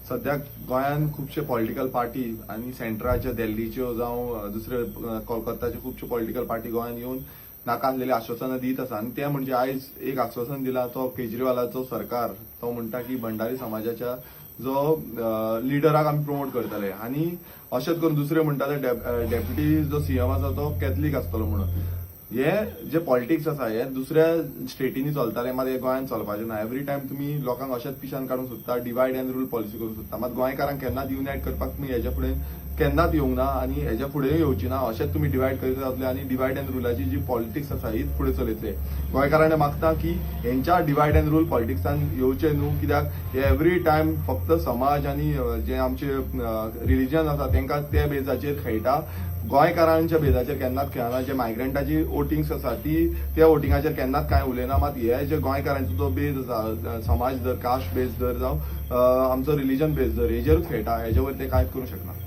सध्या गोंयांत खुबशे पॉलिटिकल पार्टी आनी सेंटराच्यो दिल्लीच्यो जावं दुसरे कोलकाताच्यो खुबश्यो पॉलिटिकल पार्टी गोंयांत येवन नाका आसलेली आश्वासनां दीत आसा आनी ते म्हणजे आयज एक आश्वासन दिला तो केजरीवालाचो सरकार तो म्हणटा की भंडारी समाजाच्या जो लिडराक आमी प्रमोट करतले आनी अशेंच करून दुसरे म्हणटाले डेप्युटी जो सीएम आसा तो कॅथलीक आसतलो म्हणून हे जे पॉलिटिक्स आसा हे दुसऱ्या स्टेटींनी चलताले मात हे गोंयांत चलपाचें ना एवरी टायम तुमी लोकांक अशेंच पिशान काडूंक सोदता डिवायड अँड रूल पॉलिसी करूंक सोदता मात गोंयकारांक केन्नाच युनायट करपाक तुमी हेच्या फुडें केन्नाच येवंक ना आनी हेच्या फुडेंय येवची ना अशेंच तुमी डिवायड करीत रावतले आनी डिवायड अँड रुलाची जी पॉलिटिक्स आसा हीच फुडें चलयतले गोंयकारांनी मागता की हेंच्या डिवायड अँड रूल पॉलिटिक्सान येवचे न्हू कित्याक हे एवरी टायम फक्त समाज आनी जे आमचे रिलिजन आसा तांकां त्या बेजाचेर खेळटा गोंयकारांच्या बेजाचेर केन्नाच खेळना जे मायग्रंटाची वोटिंग्स आसा ती त्या वोटिंगाचेर केन्नाच कांय उलयना मात हे जे गोंयकारांचो जो बेज आसा समाज दर कास्ट बेज दर जावं आमचो रिलिजन बेज दर हेजेरूच खेळटा हेजे वयर ते कांयच करूंक शकना.